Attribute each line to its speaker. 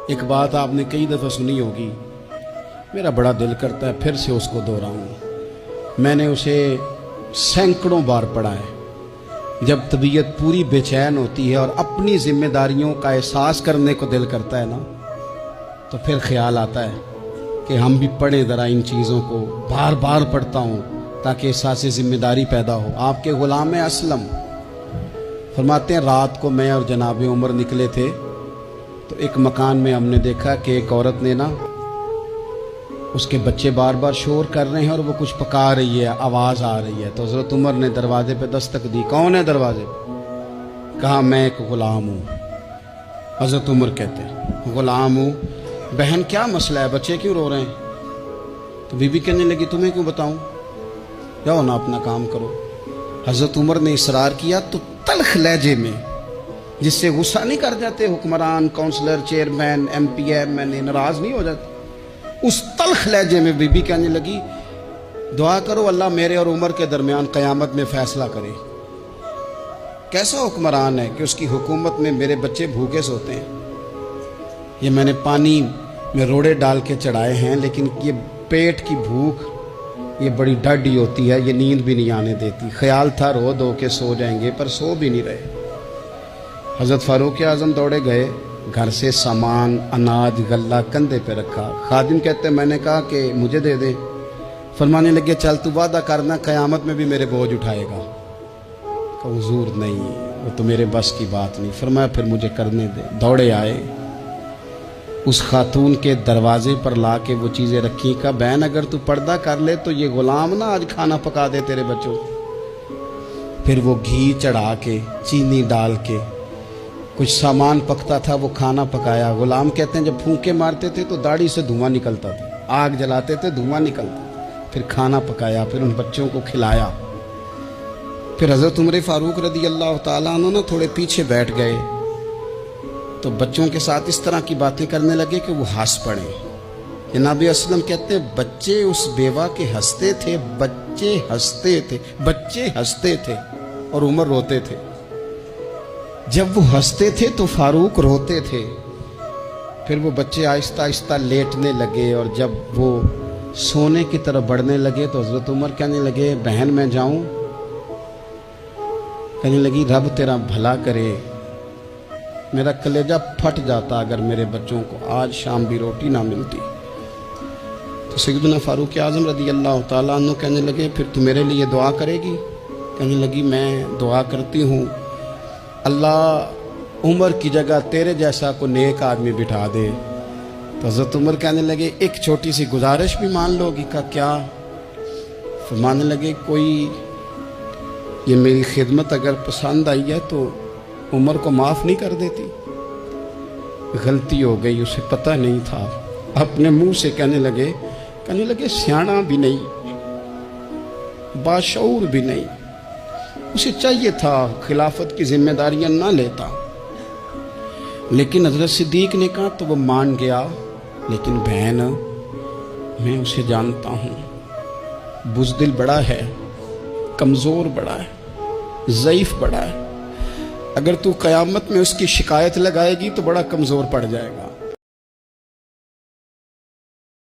Speaker 1: ایک بات آپ نے کئی دفعہ سنی ہوگی، میرا بڑا دل کرتا ہے پھر سے اس کو دہراؤں۔ میں نے اسے سینکڑوں بار پڑھا ہے۔ جب طبیعت پوری بے چین ہوتی ہے اور اپنی ذمہ داریوں کا احساس کرنے کو دل کرتا ہے نا، تو پھر خیال آتا ہے کہ ہم بھی پڑھیں ذرا ان چیزوں کو۔ بار بار پڑھتا ہوں تاکہ احساس ذمہ داری پیدا ہو۔ آپ کے غلام اسلم فرماتے ہیں رات کو میں اور جناب عمر نکلے تھے تو ایک مکان میں ہم نے دیکھا کہ ایک عورت نے نا، اس کے بچے بار بار شور کر رہے ہیں اور وہ کچھ پکا رہی ہے، آواز آ رہی ہے۔ تو حضرت عمر نے دروازے پہ دستک دی۔ کون ہے دروازے پہ؟ کہا میں ایک غلام ہوں۔ حضرت عمر کہتے ہیں غلام ہوں؟ بہن کیا مسئلہ ہے، بچے کیوں رو رہے ہیں؟ تو بی بی کہنے لگی تمہیں کیوں بتاؤں، جاؤ نا اپنا کام کرو۔ حضرت عمر نے اصرار کیا تو تلخ لہجے میں، جس سے غصہ نہیں کر جاتے حکمران، councillor, chairman, M P M N A ناراض نہیں ہو جاتے، اس تلخ لہجے میں بی بی کہنے لگی دعا کرو اللہ میرے اور عمر کے درمیان قیامت میں فیصلہ کرے۔ کیسا حکمران ہے کہ اس کی حکومت میں میرے بچے بھوکے سوتے ہیں؟ یہ میں نے پانی میں روڑے ڈال کے چڑھائے ہیں، لیکن یہ پیٹ کی بھوک یہ بڑی ڈاڈی ہوتی ہے، یہ نیند بھی نہیں آنے دیتی۔ خیال تھا رو دو کے سو جائیں گے، پر سو بھی نہیں رہے۔ حضرت فاروق اعظم دوڑے گئے، گھر سے سامان، اناج، غلہ کندھے پہ رکھا۔ خادم کہتے میں نے کہا کہ مجھے دے دے۔ فرمانے لگے چل تو وعدہ کرنا قیامت میں بھی میرے بوجھ اٹھائے گا۔ کہ حضور نہیں، وہ تو میرے بس کی بات نہیں۔ فرمایا پھر مجھے کرنے دے۔ دوڑے آئے، اس خاتون کے دروازے پر لا کے وہ چیزیں رکھی۔ کہا بہن اگر تو پردہ کر لے تو یہ غلام نا آج کھانا پکا دے تیرے بچوں۔ پھر وہ گھی چڑھا کے، چینی ڈال کے، کچھ سامان پکتا تھا وہ کھانا پکایا۔ غلام کہتے ہیں جب پھونکے مارتے تھے تو داڑھی سے دھواں نکلتا تھا، آگ جلاتے تھے دھواں نکلتا تھا۔ پھر کھانا پکایا، پھر ان بچوں کو کھلایا۔ پھر حضرت عمر فاروق رضی اللہ تعالیٰ عنہ نے تھوڑے پیچھے بیٹھ گئے تو بچوں کے ساتھ اس طرح کی باتیں کرنے لگے کہ وہ ہنس پڑے۔ جناب اسلم کہتے ہیں بچے اس بیوہ کے ہنستے تھے، بچے ہنستے تھے اور عمر روتے تھے۔ جب وہ ہنستے تھے تو فاروق روتے تھے۔ پھر وہ بچے آہستہ آہستہ لیٹنے لگے، اور جب وہ سونے کی طرف بڑھنے لگے تو حضرت عمر کہنے لگے بہن میں جاؤں؟ کہنے لگی رب تیرا بھلا کرے، میرا کلیجہ پھٹ جاتا اگر میرے بچوں کو آج شام بھی روٹی نہ ملتی۔ تو سیدنا فاروق اعظم رضی اللہ تعالیٰ عنہ کہنے لگے پھر تو میرے لیے دعا کرے گی؟ کہنے لگی میں دعا کرتی ہوں اللہ عمر کی جگہ تیرے جیسا کو نیک آدمی بٹھا دے۔ تو حضرت عمر کہنے لگے ایک چھوٹی سی گزارش بھی مان لو گی؟ کا کیا؟ فرمانے لگے کوئی یہ میری خدمت اگر پسند آئی ہے تو عمر کو معاف نہیں کر دیتی؟ غلطی ہو گئی، اسے پتہ نہیں تھا۔ اپنے منہ سے کہنے لگے سیاںا بھی نہیں، باشعور بھی نہیں، اسے چاہیے تھا خلافت کی ذمہ داریاں نہ لیتا۔ لیکن حضرت صدیق نے کہا تو وہ مان گیا، لیکن بہن میں اسے جانتا ہوں، بزدل بڑا ہے، کمزور بڑا ہے، ضعیف بڑا ہے۔ اگر تو قیامت میں اس کی شکایت لگائے گی تو بڑا کمزور پڑ جائے گا۔